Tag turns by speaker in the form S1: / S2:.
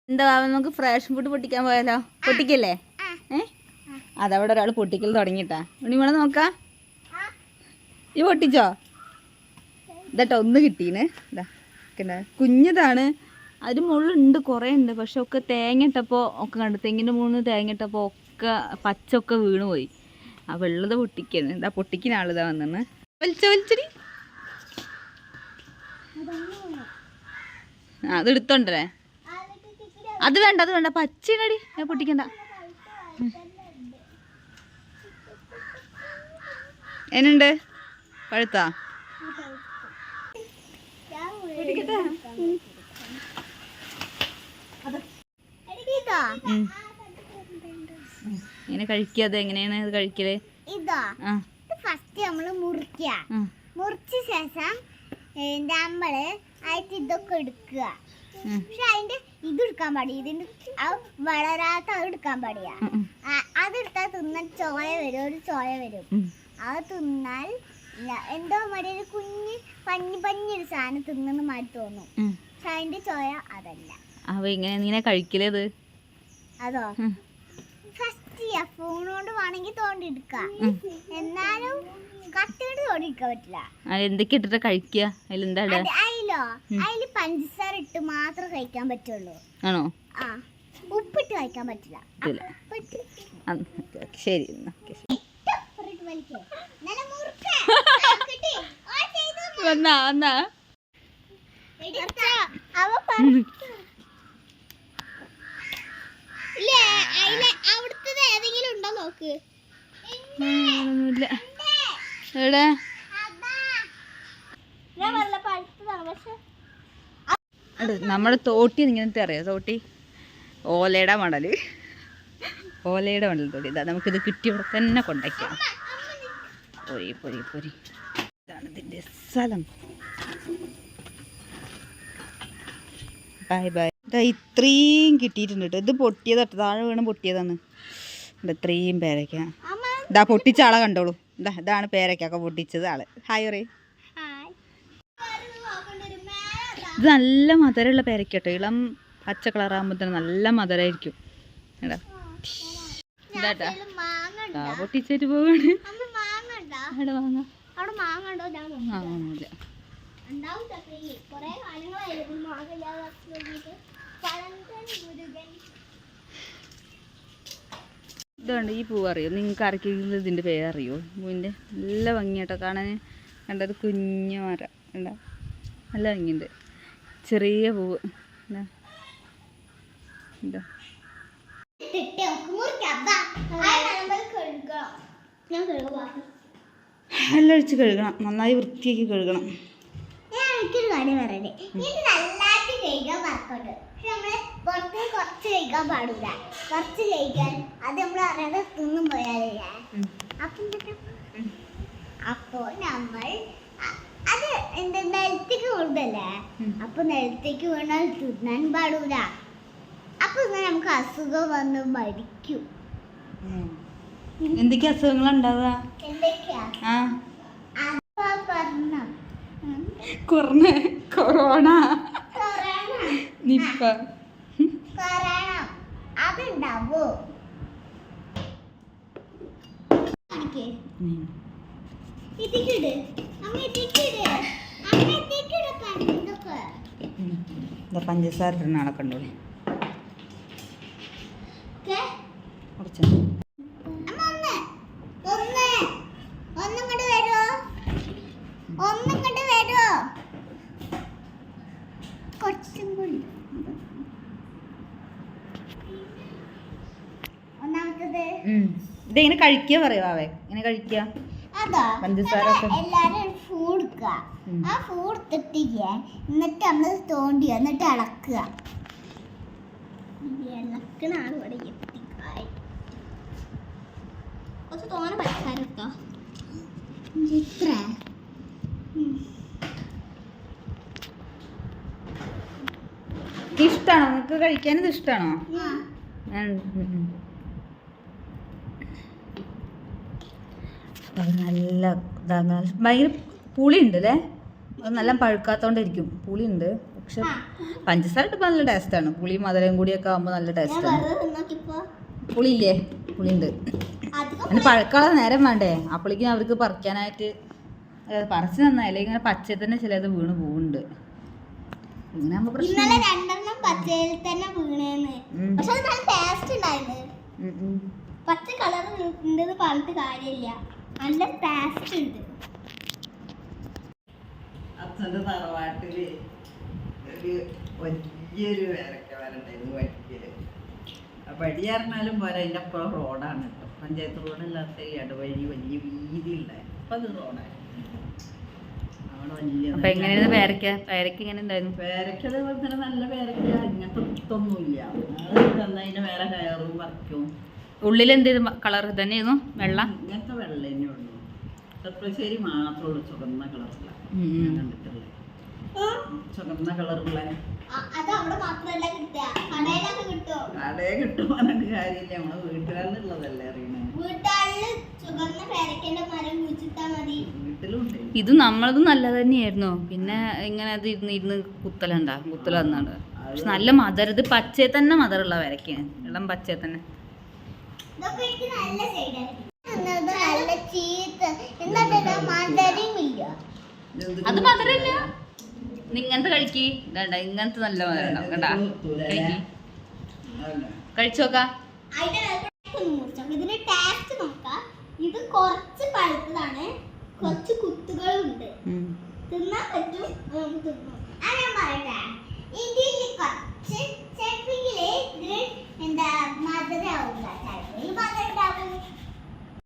S1: എന്താ നമുക്ക് fresh food പൊട്ടിക്കാൻ പോയാലോ? പൊട്ടിക്കല്ലേ? അതവിടെ ഒരാൾ പൊട്ടിക്കൽ തുടങ്ങിട്ടാ. ഉണ്ണിമോളെ നോക്കാം. ഈ പൊട്ടിച്ചോ? ഇതട്ടോ ഒന്ന് കിട്ടീന്. ഇതാ കുഞ്ഞതാണ്. അതിന് മുള്ളുണ്ട്, കുറേ ഉണ്ട്. പക്ഷെ ഒക്കെ തേങ്ങ ഇട്ടപ്പോൾ ഒക്കെ കണ്ടു. തെങ്ങിൻ്റെ മുകളിൽ തേങ്ങ ഇട്ടപ്പോൾ ഒക്കെ പച്ചൊക്കെ വീണ് പോയി. ആ വെള്ളത് പൊട്ടിക്കാണ്. ഇതാ പൊട്ടിക്കുന്ന ആളിതാ വന്നെന്ന്. വലിച്ചടി. അത് എടുത്തോണ്ടേ. അത് വേണ്ട പച്ചടി. ഞാൻ പൊട്ടിക്കണ്ട. എന്നുണ്ട്? പഴുത്താ? ഇങ്ങനെ കഴിക്കാതെ എങ്ങനെയാണ് ഇത് കഴിക്കല്?
S2: ഇതോ ഫസ്റ്റ് നമ്മള് മുറിച്ച ശേഷം നമ്മള് ആയിട്ട് ഇതൊക്കെ എടുക്കുക. പക്ഷെ അതിന്റെ ഇത് എടുക്കാൻ പാടില്ല. ഇതിന്റെ വളരാത്ത അത് എടുക്കാൻ പാടില്ല. അതെടുത്താൽ തിന്നാൽ ഒരു ചോയ വരും. അത് തിന്നാൽ എന്തോ മതി ഒരു കുഞ്ഞ് പഞ്ഞൊരു സാധനം തിന്നുന്ന മാറ്റി തോന്നും. പക്ഷെ അതിന്റെ ചോയ അതല്ല.
S1: ഇങ്ങനെ കഴിക്കലേത്?
S2: അതോ ഫസ്റ്റ് ഫോണോണ്ട് വേണമെങ്കിൽ തോണ്ടിയെടുക്കാം. എന്നാലും കത്തിയോണ്ട് തോണ്ടിയെടുക്കാൻ പറ്റില്ല.
S1: എന്തൊക്കെ ഇട്ടിട്ട് കഴിക്കുക?
S2: അതില് പഞ്ചസാര ഇട്ട് മാത്രം കഴിക്കാൻ പറ്റുള്ളൂ.
S1: ആണോ?
S2: ആ, ഉപ്പിട്ട് കഴിക്കാൻ പറ്റില്ല.
S1: ശരി. വന്നാ
S2: ഏതെങ്കിലും ഉണ്ടോ നോക്ക്.
S1: എവിടെ? നമ്മുടെ തോട്ടി ഇങ്ങനത്തെ അറിയാം. തോട്ടി ഓലയുടെ മടല് തോട്ടി. ഇതാ നമുക്കിത് കിട്ടിയവിടെ തന്നെ കൊണ്ടയ്ക്കാം. പൊരി. ഇതാണ് ഇതിൻ്റെ സ്ഥലം. ബൈ. ഇതാ ഇത്രയും കിട്ടിയിട്ടുണ്ട് കേട്ടോ. ഇത് പൊട്ടിയതാട്ടോ, താഴെ വീണ് പൊട്ടിയതാണ്. ഇത്രയും പേരയ്ക്ക. ഇതാ പൊട്ടിച്ച ആളെ കണ്ടോളൂ. ഇതാണ് പേരയ്ക്കൊക്കെ പൊട്ടിച്ചത് ആള്. ഹായ് പറയ്. ഇത് നല്ല മധുരമുള്ള പേരയ്ക്ക കേട്ടോ. ഇളം പച്ച കളറാകുമ്പോൾ തന്നെ നല്ല മധുരമായിരിക്കും. ഇതാട്ടാ പൊട്ടിച്ചിട്ട് പോവാണ്. ഇതുകൊണ്ട് ഈ പൂവ് അറിയോ? നിങ്ങൾക്ക് ആർക്കെങ്കിലും ഇതിൻ്റെ പേരറിയോ? പൂവിൻ്റെ നല്ല ഭംഗിയാട്ടോ കാണാൻ. കണ്ടത് കുഞ്ഞു മരം കണ്ട, നല്ല ഭംഗിയുണ്ട്. ചെറിയ പൂവ് എന്താ എല്ലാം ഒഴിച്ച് കഴുകണം. നന്നായി വൃത്തിയാക്കി കഴുകണം.
S2: എനിക്കൊരു കാര്യം പറയണേ, ഇത് നല്ലതായിട്ട് കഴിക്കാൻ മറക്കണ്ട്. പക്ഷെ നമ്മള് കുറച്ച് കഴിക്കാൻ പാടില്ല. കുറച്ച് കഴിക്കാൻ അത് നമ്മൾ അറിയാതെ തിന്നും പോയാലേ. അപ്പൊ നമ്മൾ അത് എന്താ നിലത്തേക്ക് കൊണ്ടല്ലേ. അപ്പൊ നിലത്തേക്ക് വീണാൽ തിന്നാൻ പാടില്ല. അപ്പൊ നമുക്ക് അസുഖം വന്ന് മരിക്കും.
S1: എന്തൊക്കെയാ അസുഖങ്ങളുണ്ടാവുക? Corona, Nipah
S2: അതുണ്ടാവോ?
S1: പഞ്ചസാര ഇടുന്ന ആളെ കണ്ടോളി. കുറച്ച് ഇതെങ്ങനെ കഴിക്കുക പറയുവാവേ? ഇങ്ങനെ കഴിക്കുക പഞ്ചസാര.
S2: എല്ലാരും ഫുഡ് എടുക്കുക. ആ ഫുഡ് എടുത്തിട്ടില്ല, എന്നിട്ട് നമ്മള് തോണ്ടി എന്നിട്ട് ഇളക്കുക. ഇളക്കണ ആള് ഇവിടെ എത്തിക്കായി. കുറച്ച് തോനെ പഞ്ചസാര എടുത്തോ. ഇത്ര
S1: ഇഷ്ടമാണോ നിങ്ങൾക്ക് കഴിക്കാൻ? ഇത് ഇഷ്ടമാണോ? നല്ല ഭയങ്കര പുളിയുണ്ട് അല്ലേ? അത് നല്ല പഴുക്കാത്തോണ്ടിരിക്കും. പുളിയുണ്ട്. പക്ഷെ പഞ്ചസാര ഇട്ടപ്പോൾ നല്ല ടേസ്റ്റാണ്. പുളി മധുരം കൂടിയൊക്കെ ആകുമ്പോൾ നല്ല ടേസ്റ്റാണ്. പുളിയില്ലേ? പുളിയുണ്ട്. അതിന് പഴക്കള നേരം വേണ്ടേ? അപ്പോഴേക്കും അവർക്ക് പറിക്കാനായിട്ട് പറിച്ച് നന്നായില്ലേ? ഇങ്ങനെ പച്ചയിൽ തന്നെ ചിലത് വീണ് പോകുന്നുണ്ട്. ഇങ്ങനെ ആകുമ്പോൾ പ്രശ്നം.
S2: രണ്ടെണ്ണം പച്ചയിൽ തന്നെ വീണേന്ന്. പക്ഷെ അത് നല്ല ടേസ്റ്റ് ഉണ്ടായിരുന്നു. പച്ച കളർ ഉണ്ടെന്ന് പറഞ്ഞിട്ട് കാര്യമില്ല, നല്ല ടേസ്റ്റ് ഉണ്ട്.
S1: അച്ഛൻ്റെ തറവാട്ടില് ഒരു വലിയൊരു വേരക്ക വരണ്ടായിരുന്നു വഴിക്കല്. വഴി പറഞ്ഞാലും പോരാ, അതിൻ്റെ അപ്പുറം റോഡാണ് കേട്ടോ. പഞ്ചായത്ത് റോഡില്ലാത്ത ഇടവഴി വലിയ വീതിയുണ്ടായിരുന്നു. അപ്പം അത് റോഡായിരുന്നു. അവിടെ വലിയ പേരക്ക എങ്ങനെ ഉണ്ടായിരുന്നു? പേരക്ക അതേപോലെ തന്നെ നല്ല പേരക്ക. ഇങ്ങനത്തെ കുത്തൊന്നുമില്ല. അതിന് വേറെ കയറും പറിക്കും. ഉള്ളിൽ എന്ത് കളർ തന്നെയായിരുന്നു? വെള്ള ഇങ്ങനത്തെ വെള്ള തന്നെ ഉള്ളൂ. ചെറുപ്പശ്ശേരി മാത്രമേ ഉള്ളൂ ചുവന്ന കളറുള്ള. കണ്ടിട്ടുള്ളത് ചുവന്ന കളറുള്ള കടയെ കിട്ടും പറഞ്ഞിട്ട് കാര്യമില്ല. നമ്മളെ വീട്ടുകാരിലുള്ളതല്ലേ അറിയണേ. വീട്ടിലുണ്ട്. ഇത് നമ്മളത് നല്ലത് തന്നെയായിരുന്നു. പിന്നെ ഇങ്ങനെ അത് ഇരുന്ന് കുത്തല വന്നാണ്. പക്ഷെ നല്ല മധുരം. ഇത് പച്ചയെ തന്നെ മധുരമുള്ള വരക്കാണ്. ഇളം പച്ചയെ തന്നെ. അത് മധുരമില്ല. ഇങ്ങനത്തെ കഴിക്ക്. ഇങ്ങനത്തെ നല്ല മധുരം ഉണ്ടാവും കേട്ടാ. കഴിച്ചോക്കാം.
S2: ഇതിന്റെ ടേസ്റ്റ് നോക്കാം. ഇത് കുറച്ച് പഴുത്തതാണ്, കുറച്ച് കുത്തുകളുണ്ട്. തിന്നാൻ പറ്റും. ഞാൻ പറയട്ടെ, ഇതിൽ കുറച്ച് ചെറുപ്പിലെ ഇതിൽ എന്താ മധുരമാവില്ല. മധുരം ഉണ്ടാവും.